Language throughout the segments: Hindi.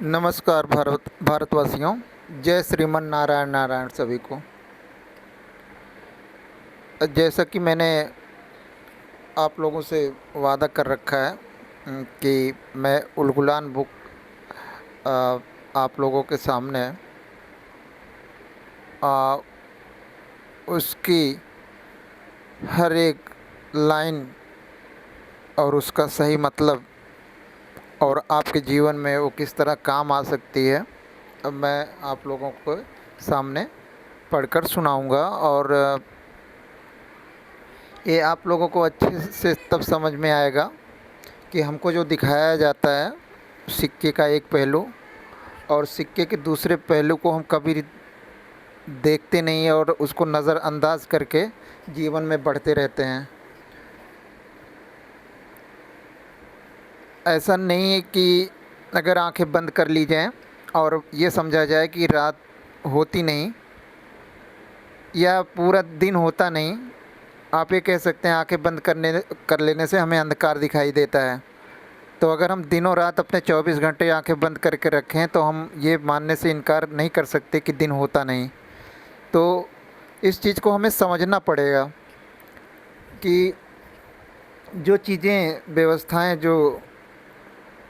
नमस्कार भारतवासियों। जय श्रीमन नारायण नारायण सभी को। जैसा कि मैंने आप लोगों से वादा कर रखा है कि मैं उलगुलान बुक आप लोगों के सामने अ, उसकी हर एक लाइन और उसका सही मतलब और आपके जीवन में वो किस तरह काम आ सकती है, अब मैं आप लोगों को सामने पढ़कर सुनाऊंगा। और ये आप लोगों को अच्छे से तब समझ में आएगा कि हमको जो दिखाया जाता है सिक्के का एक पहलू, और सिक्के के दूसरे पहलू को हम कभी देखते नहीं हैं और उसको नज़रअंदाज करके जीवन में बढ़ते रहते हैं। ऐसा नहीं है कि अगर आंखें बंद कर ली जाएं और ये समझा जाए कि रात होती नहीं या पूरा दिन होता नहीं। आप ये कह सकते हैं आंखें बंद कर लेने से हमें अंधकार दिखाई देता है। तो अगर हम दिनों रात अपने 24 घंटे आंखें बंद करके रखें तो हम ये मानने से इनकार नहीं कर सकते कि दिन होता नहीं। तो इस चीज़ को हमें समझना पड़ेगा कि जो चीज़ें व्यवस्थाएं जो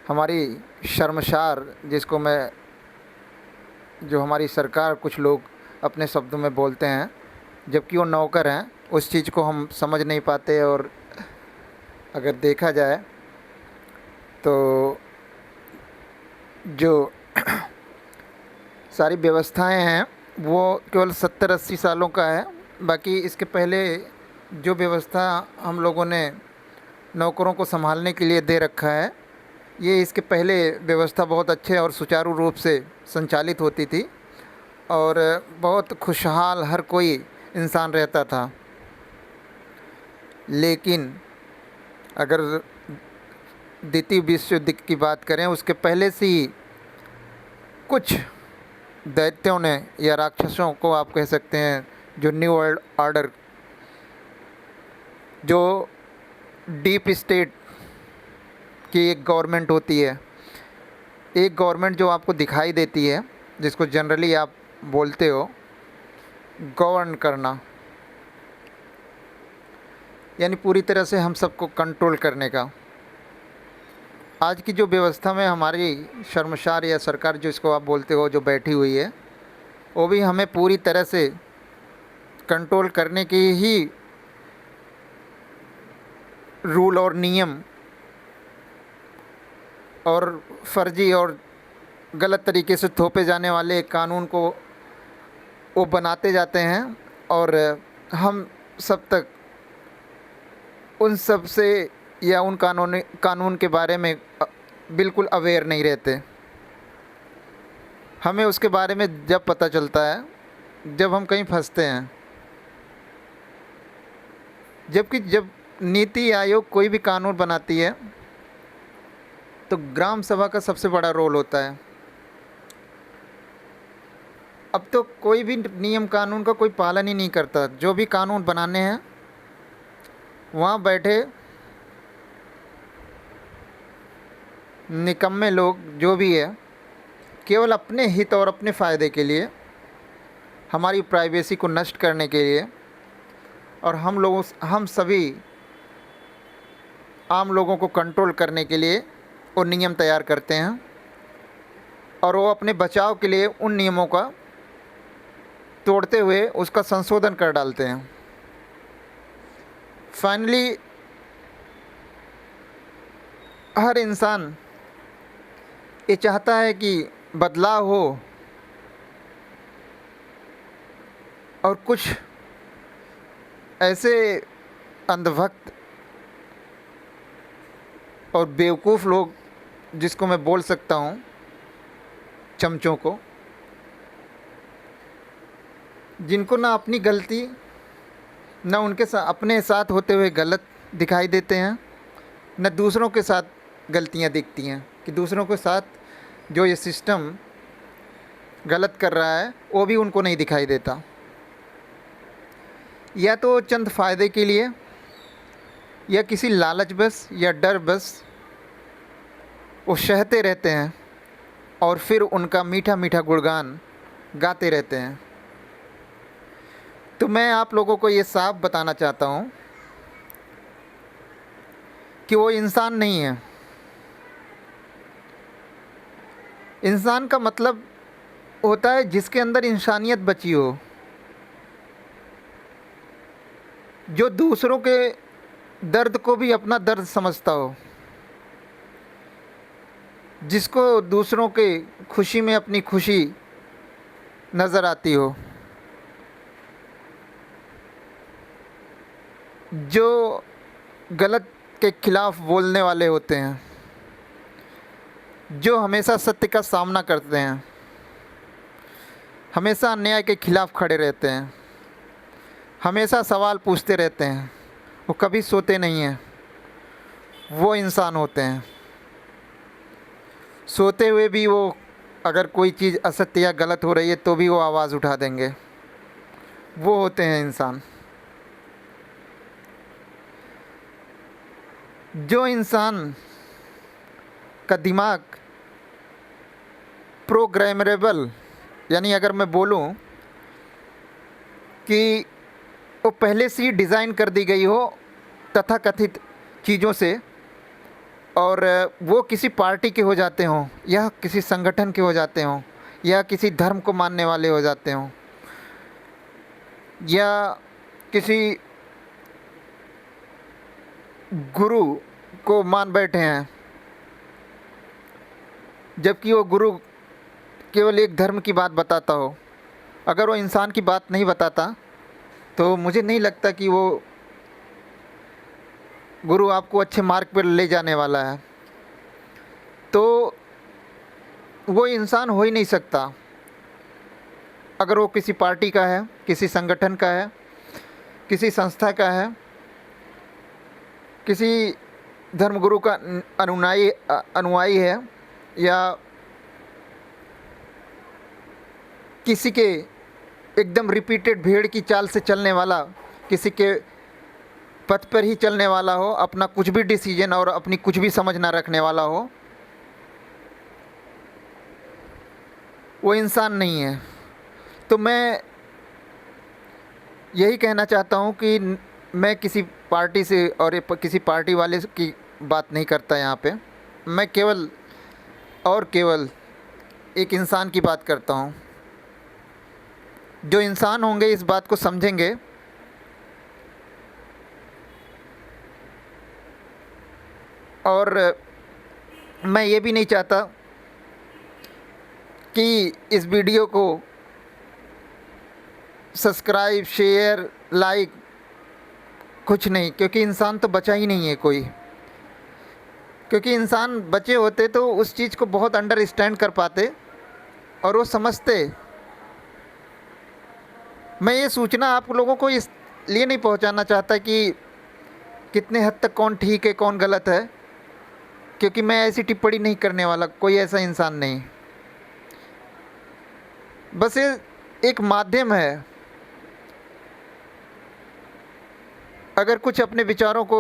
हमारी शर्मसार, जिसको मैं जो हमारी सरकार कुछ लोग अपने शब्दों में बोलते हैं जबकि वो नौकर हैं, उस चीज़ को हम समझ नहीं पाते। और अगर देखा जाए तो जो सारी व्यवस्थाएं हैं वो केवल 70-80 सालों का है। बाकी इसके पहले जो व्यवस्था हम लोगों ने नौकरों को संभालने के लिए दे रखा है, ये इसके पहले व्यवस्था बहुत अच्छे और सुचारू रूप से संचालित होती थी और बहुत खुशहाल हर कोई इंसान रहता था। लेकिन अगर द्वितीय विश्व युद्ध की बात करें, उसके पहले से ही कुछ दैत्यों ने या राक्षसों को आप कह सकते हैं, जो न्यू वर्ल्ड ऑर्डर, जो डीप स्टेट की एक गवर्नमेंट होती है, एक गवर्नमेंट जो आपको दिखाई देती है, जिसको जनरली आप बोलते हो गवर्न करना, यानी पूरी तरह से हम सबको कंट्रोल करने का। आज की जो व्यवस्था में हमारी शर्मसार या सरकार जो इसको आप बोलते हो जो बैठी हुई है, वो भी हमें पूरी तरह से कंट्रोल करने की ही रूल और नियम और फर्जी और गलत तरीके से थोपे जाने वाले कानून को वो बनाते जाते हैं। और हम सब तक उन सब से या उन कानून के बारे में बिल्कुल अवेयर नहीं रहते। हमें उसके बारे में जब पता चलता है जब हम कहीं फंसते हैं। जबकि जब नीति आयोग कोई भी कानून बनाती है तो ग्राम सभा का सबसे बड़ा रोल होता है। अब तो कोई भी नियम कानून का कोई पालन ही नहीं करता। जो भी कानून बनाने हैं वहाँ बैठे निकम्मे लोग जो भी है, केवल अपने हित और अपने फ़ायदे के लिए, हमारी प्राइवेसी को नष्ट करने के लिए और हम सभी आम लोगों को कंट्रोल करने के लिए वो नियम तैयार करते हैं और वो अपने बचाव के लिए उन नियमों का तोड़ते हुए उसका संशोधन कर डालते हैं। फाइनली हर इंसान ये चाहता है कि बदलाव हो और कुछ ऐसे अंधभक्त और बेवकूफ़ लोग, जिसको मैं बोल सकता हूँ चमचों को, जिनको ना अपनी गलती ना उनके साथ अपने साथ होते हुए गलत दिखाई देते हैं, न दूसरों के साथ गलतियाँ दिखती हैं कि दूसरों के साथ जो ये सिस्टम गलत कर रहा है वो भी उनको नहीं दिखाई देता। या तो चंद फ़ायदे के लिए या किसी लालच बस या डर बस वो सहते रहते हैं और फिर उनका मीठा मीठा गुणगान गाते रहते हैं। तो मैं आप लोगों को ये साफ बताना चाहता हूँ कि वो इंसान नहीं है। इंसान का मतलब होता है जिसके अंदर इंसानियत बची हो, जो दूसरों के दर्द को भी अपना दर्द समझता हो, जिसको दूसरों के खुशी में अपनी खुशी नज़र आती हो, जो गलत के खिलाफ़ बोलने वाले होते हैं, जो हमेशा सत्य का सामना करते हैं, हमेशा अन्याय के खिलाफ़ खड़े रहते हैं, हमेशा सवाल पूछते रहते हैं, वो कभी सोते नहीं हैं, वो इंसान होते हैं। सोते हुए भी वो अगर कोई चीज़ असत्य या गलत हो रही है तो भी वो आवाज़ उठा देंगे, वो होते हैं इंसान। जो इंसान का दिमाग प्रोग्रामेबल, यानी अगर मैं बोलूं कि वो पहले से ही डिज़ाइन कर दी गई हो तथाकथित चीज़ों से, और वो किसी पार्टी के हो जाते हों या किसी संगठन के हो जाते हों या किसी धर्म को मानने वाले हो जाते हों या किसी गुरु को मान बैठे हैं, जबकि वो गुरु केवल एक धर्म की बात बताता हो। अगर वो इंसान की बात नहीं बताता तो मुझे नहीं लगता कि वो गुरु आपको अच्छे मार्ग पर ले जाने वाला है। तो वो इंसान हो ही नहीं सकता अगर वो किसी पार्टी का है, किसी संगठन का है, किसी संस्था का है, किसी धर्मगुरु का अनुयायी है, या किसी के एकदम रिपीटेड भेड़ की चाल से चलने वाला, किसी के पथ पर ही चलने वाला हो, अपना कुछ भी डिसीजन और अपनी कुछ भी समझ ना रखने वाला हो, वो इंसान नहीं है। तो मैं यही कहना चाहता हूँ कि मैं किसी पार्टी से और किसी पार्टी वाले की बात नहीं करता यहाँ पे। मैं केवल और केवल एक इंसान की बात करता हूँ। जो इंसान होंगे इस बात को समझेंगे और मैं ये भी नहीं चाहता कि इस वीडियो को सब्सक्राइब, शेयर, लाइक कुछ नहीं, क्योंकि इंसान तो बचा ही नहीं है कोई। क्योंकि इंसान बचे होते तो उस चीज़ को बहुत अंडरस्टैंड कर पाते और वो समझते। मैं ये सूचना आप लोगों को इसलिए नहीं पहुंचाना चाहता कि कितने हद तक कौन ठीक है कौन गलत है, क्योंकि मैं ऐसी टिप्पणी नहीं करने वाला, कोई ऐसा इंसान नहीं। बस ये एक माध्यम है। अगर कुछ अपने विचारों को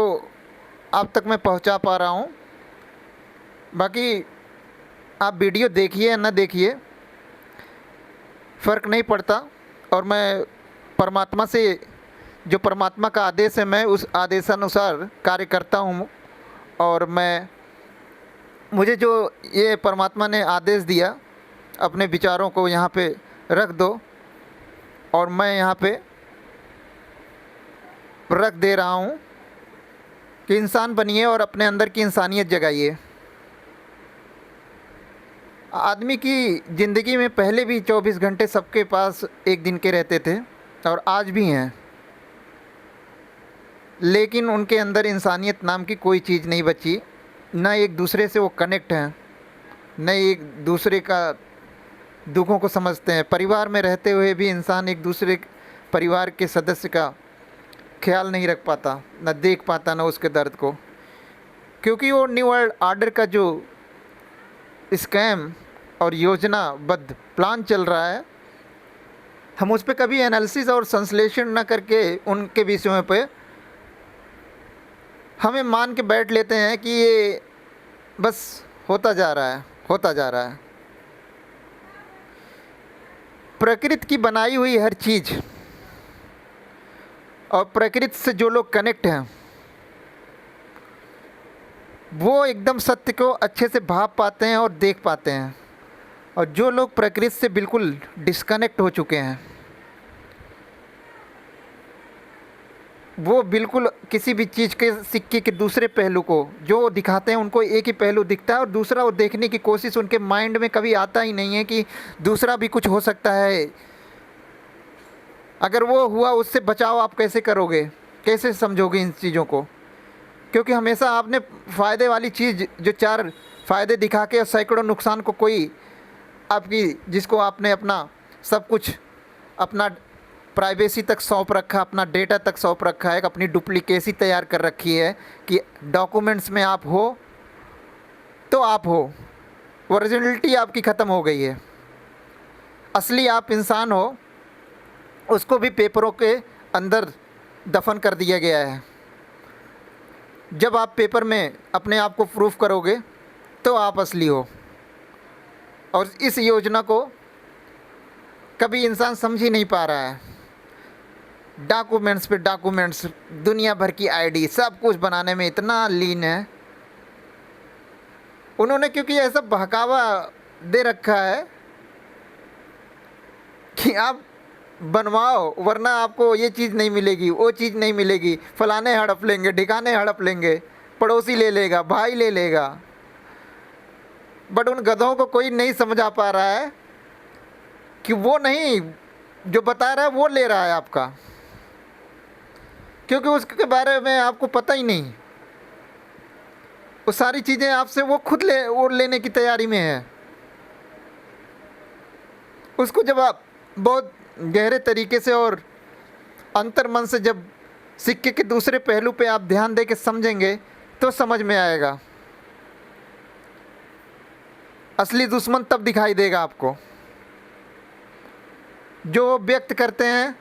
आप तक मैं पहुंचा पा रहा हूं, बाकी आप वीडियो देखिए या ना देखिए फ़र्क नहीं पड़ता। और मैं परमात्मा से, जो परमात्मा का आदेश है, मैं उस आदेशानुसार कार्य करता हूँ। और मुझे जो ये परमात्मा ने आदेश दिया, अपने विचारों को यहाँ पे रख दो, और मैं यहाँ पे रख दे रहा हूँ कि इंसान बनिए और अपने अंदर की इंसानियत जगाइए। आदमी की ज़िंदगी में पहले भी 24 घंटे सबके पास एक दिन के रहते थे और आज भी हैं, लेकिन उनके अंदर इंसानियत नाम की कोई चीज़ नहीं बची। न एक दूसरे से वो कनेक्ट हैं, न एक दूसरे का दुखों को समझते हैं। परिवार में रहते हुए भी इंसान एक दूसरे परिवार के सदस्य का ख्याल नहीं रख पाता, न देख पाता, न उसके दर्द को, क्योंकि वो न्यू वर्ल्ड आर्डर का जो स्कैम और योजनाबद्ध प्लान चल रहा है, हम उस पर कभी एनालिसिस और संश्लेषण न करके उनके विषयों पे हमें मान के बैठ लेते हैं कि ये बस होता जा रहा है, होता जा रहा है। प्रकृति की बनाई हुई हर चीज़ और प्रकृति से जो लोग कनेक्ट हैं वो एकदम सत्य को अच्छे से भाप पाते हैं और देख पाते हैं, और जो लोग प्रकृति से बिल्कुल डिस्कनेक्ट हो चुके हैं वो बिल्कुल किसी भी चीज़ के सिक्के के दूसरे पहलू को जो दिखाते हैं उनको एक ही पहलू दिखता है, और दूसरा वो देखने की कोशिश उनके माइंड में कभी आता ही नहीं है कि दूसरा भी कुछ हो सकता है। अगर वो हुआ उससे बचाव आप कैसे करोगे, कैसे समझोगे इन चीज़ों को? क्योंकि हमेशा आपने फ़ायदे वाली चीज़ जो 4 फ़ायदे दिखा के और सैकड़ों नुकसान को कोई आपकी, जिसको आपने अपना सब कुछ, अपना प्राइवेसी तक सौंप रखा, अपना डेटा तक सौंप रखा है, अपनी डुप्लीकेसी तैयार कर रखी है कि डॉक्यूमेंट्स में आप हो तो आप हो, ओरिजिनलिटी आपकी ख़त्म हो गई है। असली आप इंसान हो उसको भी पेपरों के अंदर दफन कर दिया गया है। जब आप पेपर में अपने आप को प्रूफ करोगे तो आप असली हो। और इस योजना को कभी इंसान समझ ही नहीं पा रहा है। डॉक्यूमेंट्स पे डॉक्यूमेंट्स, दुनिया भर की आईडी, सब कुछ बनाने में इतना लीन है उन्होंने, क्योंकि ऐसा बहकावा दे रखा है कि आप बनवाओ वरना आपको ये चीज़ नहीं मिलेगी, वो चीज़ नहीं मिलेगी, फलाने हड़प लेंगे, ठिकाने हड़प लेंगे, पड़ोसी ले लेगा, भाई ले लेगा। बट उन गधों को कोई नहीं समझ आ पा रहा है कि वो नहीं, जो बता रहा है वो ले रहा है आपका, क्योंकि उसके बारे में आपको पता ही नहीं। वो सारी चीज़ें आपसे वो खुद लेने की तैयारी में है। उसको जब आप बहुत गहरे तरीके से और अंतर्मन से जब सिक्के के दूसरे पहलू पे आप ध्यान दे के समझेंगे तो समझ में आएगा। असली दुश्मन तब दिखाई देगा आपको, जो व्यक्त करते हैं,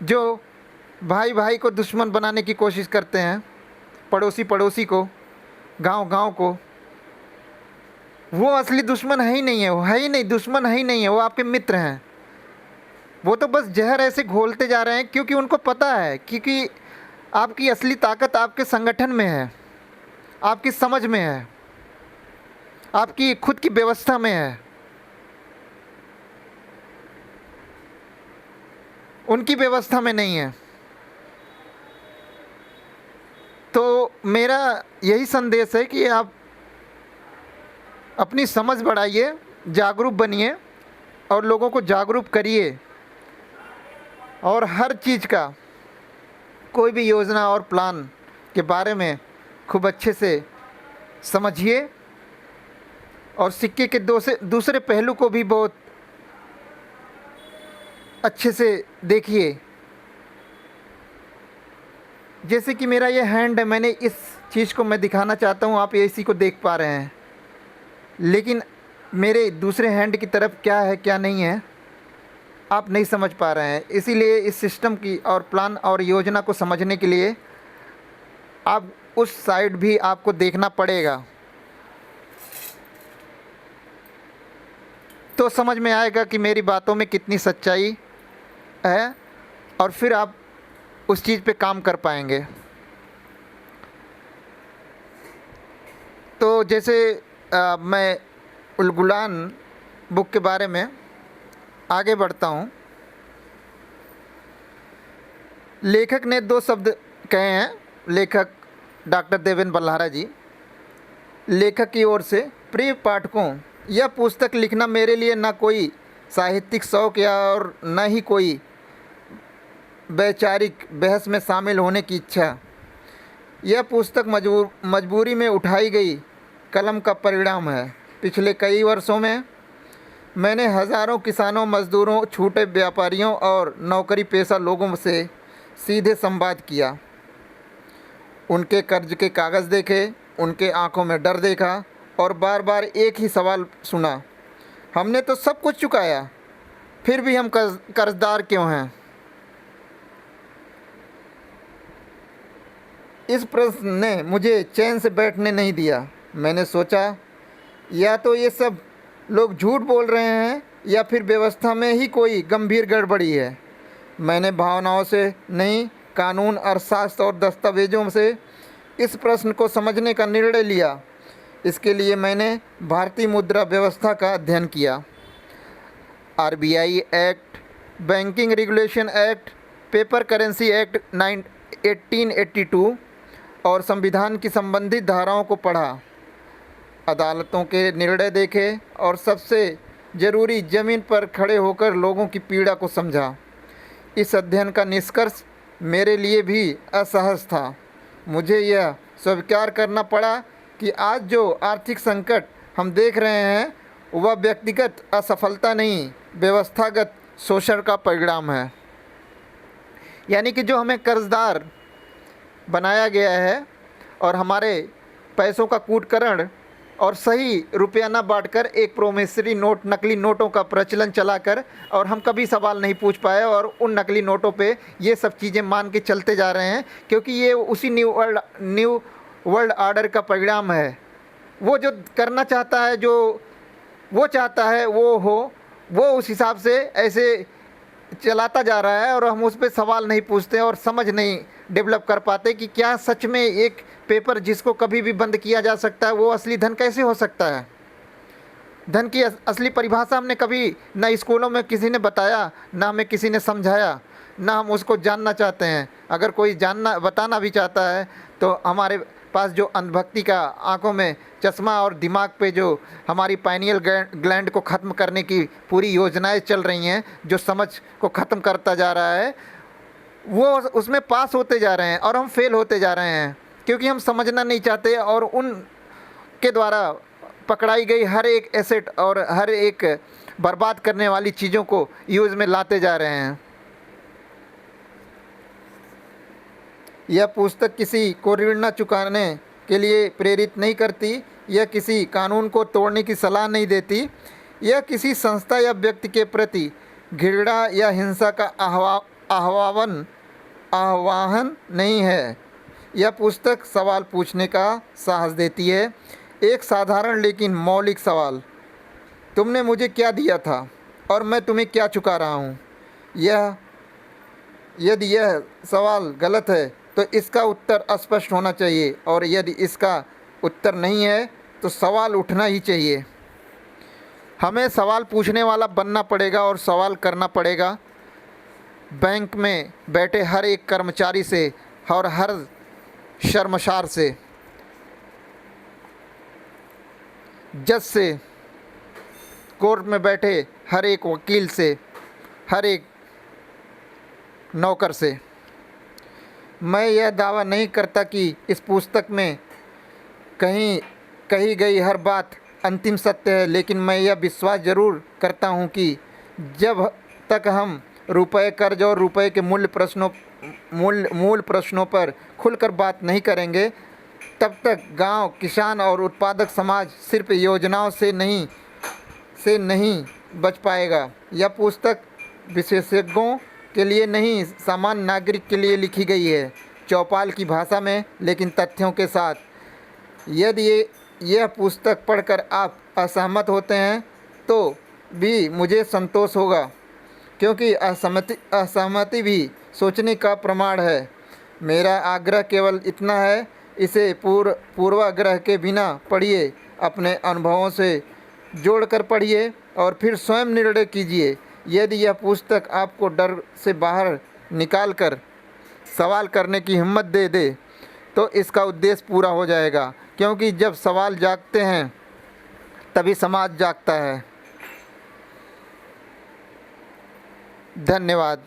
जो भाई भाई को दुश्मन बनाने की कोशिश करते हैं, पड़ोसी पड़ोसी को, गांव गांव को। वो असली दुश्मन है ही नहीं है, वो है ही नहीं, दुश्मन है ही नहीं है, वो आपके मित्र हैं। वो तो बस जहर ऐसे घोलते जा रहे हैं क्योंकि उनको पता है, क्योंकि आपकी असली ताकत आपके संगठन में है, आपकी समझ में है, आपकी खुद की व्यवस्था में है। उनकी व्यवस्था में नहीं है। तो मेरा यही संदेश है कि आप अपनी समझ बढ़ाइए, जागरूक बनिए और लोगों को जागरूक करिए, और हर चीज़ का, कोई भी योजना और प्लान के बारे में खूब अच्छे से समझिए, और सिक्के के दूसरे पहलू को भी बहुत अच्छे से देखिए। जैसे कि मेरा ये हैंड है, मैंने इस चीज़ को मैं दिखाना चाहता हूँ, आप इसी को देख पा रहे हैं, लेकिन मेरे दूसरे हैंड की तरफ क्या है क्या नहीं है आप नहीं समझ पा रहे हैं। इसीलिए इस सिस्टम की और प्लान और योजना को समझने के लिए आप उस साइड भी आपको देखना पड़ेगा, तो समझ में आएगा कि मेरी बातों में कितनी सच्चाई है, और फिर आप उस चीज़ पे काम कर पाएंगे। तो जैसे मैं उलगुलान बुक के बारे में आगे बढ़ता हूँ। लेखक ने 2 शब्द कहे हैं, लेखक डॉक्टर देवेंद्र बल्हारा जी। लेखक की ओर से, प्रिय पाठकों, यह पुस्तक लिखना मेरे लिए न कोई साहित्यिक शौक़ या और न ही कोई वैचारिक बहस में शामिल होने की इच्छा। यह पुस्तक मजबूरी में उठाई गई कलम का परिणाम है। पिछले कई वर्षों में मैंने हज़ारों किसानों, मज़दूरों, छोटे व्यापारियों और नौकरी पेशा लोगों से सीधे संवाद किया। उनके कर्ज के कागज़ देखे, उनके आंखों में डर देखा और बार बार एक ही सवाल सुना, हमने तो सब कुछ चुकाया, फिर भी हम कर्जदार क्यों हैं? इस प्रश्न ने मुझे चैन से बैठने नहीं दिया। मैंने सोचा, या तो ये सब लोग झूठ बोल रहे हैं या फिर व्यवस्था में ही कोई गंभीर गड़बड़ी है। मैंने भावनाओं से नहीं, कानून, अर्थशास्त्र और दस्तावेज़ों से इस प्रश्न को समझने का निर्णय लिया। इसके लिए मैंने भारतीय मुद्रा व्यवस्था का अध्ययन किया। RBI act, banking regulation act, paper currency act 1882 और संविधान की संबंधित धाराओं को पढ़ा, अदालतों के निर्णय देखे और सबसे ज़रूरी ज़मीन पर खड़े होकर लोगों की पीड़ा को समझा। इस अध्ययन का निष्कर्ष मेरे लिए भी असहज था। मुझे यह स्वीकार करना पड़ा कि आज जो आर्थिक संकट हम देख रहे हैं वह व्यक्तिगत असफलता नहीं, व्यवस्थागत शोषण का परिणाम है। यानी कि जो हमें कर्जदार बनाया गया है और हमारे पैसों का कूटकरण और सही रुपया न बांटकर एक प्रोमिसरी नोट, नकली नोटों का प्रचलन चलाकर, और हम कभी सवाल नहीं पूछ पाए और उन नकली नोटों पे ये सब चीज़ें मान के चलते जा रहे हैं, क्योंकि ये उसी न्यू वर्ल्ड ऑर्डर का परिणाम है। वो जो करना चाहता है, जो वो चाहता है वो हो, वो उस हिसाब से ऐसे चलाता जा रहा है और हम उस पर सवाल नहीं पूछते और समझ नहीं डेवलप कर पाते कि क्या सच में एक पेपर जिसको कभी भी बंद किया जा सकता है वो असली धन कैसे हो सकता है। धन की असली परिभाषा हमने कभी ना स्कूलों में किसी ने बताया, ना हमें किसी ने समझाया, ना हम उसको जानना चाहते हैं। अगर कोई बताना भी चाहता है तो हमारे पास जो अंधभक्ति का आंखों में चश्मा और दिमाग पे जो हमारी पाइनियल ग्लैंड को ख़त्म करने की पूरी योजनाएं चल रही हैं, जो समझ को ख़त्म करता जा रहा है, वो उसमें पास होते जा रहे हैं और हम फेल होते जा रहे हैं, क्योंकि हम समझना नहीं चाहते और उन के द्वारा पकड़ाई गई हर एक एसेट और हर एक बर्बाद करने वाली चीज़ों को यूज़ में लाते जा रहे हैं। यह पुस्तक किसी को ऋण न चुकाने के लिए प्रेरित नहीं करती, यह किसी कानून को तोड़ने की सलाह नहीं देती, यह किसी संस्था या व्यक्ति के प्रति घृणा या हिंसा का आह्वान नहीं है। यह पुस्तक सवाल पूछने का साहस देती है, एक साधारण लेकिन मौलिक सवाल, तुमने मुझे क्या दिया था और मैं तुम्हें क्या चुका रहा हूँ। यदि यह सवाल गलत है तो इसका उत्तर स्पष्ट होना चाहिए, और यदि इसका उत्तर नहीं है तो सवाल उठना ही चाहिए। हमें सवाल पूछने वाला बनना पड़ेगा और सवाल करना पड़ेगा। बैंक में बैठे हर एक कर्मचारी से और हर शर्मसार से, जज से, कोर्ट में बैठे हर एक वकील से, हर एक नौकर से। मैं यह दावा नहीं करता कि इस पुस्तक में कही गई हर बात अंतिम सत्य है, लेकिन मैं यह विश्वास ज़रूर करता हूँ कि जब तक हम रुपए, कर्ज और रुपए के मूल प्रश्नों पर खुलकर बात नहीं करेंगे, तब तक गांव, किसान और उत्पादक समाज सिर्फ योजनाओं से नहीं बच पाएगा। यह पुस्तक विशेषज्ञों के लिए नहीं, सामान्य नागरिक के लिए लिखी गई है, चौपाल की भाषा में लेकिन तथ्यों के साथ। यदि यह पुस्तक पढ़कर आप असहमत होते हैं तो भी मुझे संतोष होगा, क्योंकि असहमति भी सोचने का प्रमाण है। मेरा आग्रह केवल इतना है, इसे पूर्वाग्रह के बिना पढ़िए, अपने अनुभवों से जोड़कर पढ़िए और फिर स्वयं निर्णय कीजिए। यदि यह पुस्तक आपको डर से बाहर निकालकर सवाल करने की हिम्मत दे दे तो इसका उद्देश्य पूरा हो जाएगा, क्योंकि जब सवाल जागते हैं तभी समाज जागता है। धन्यवाद।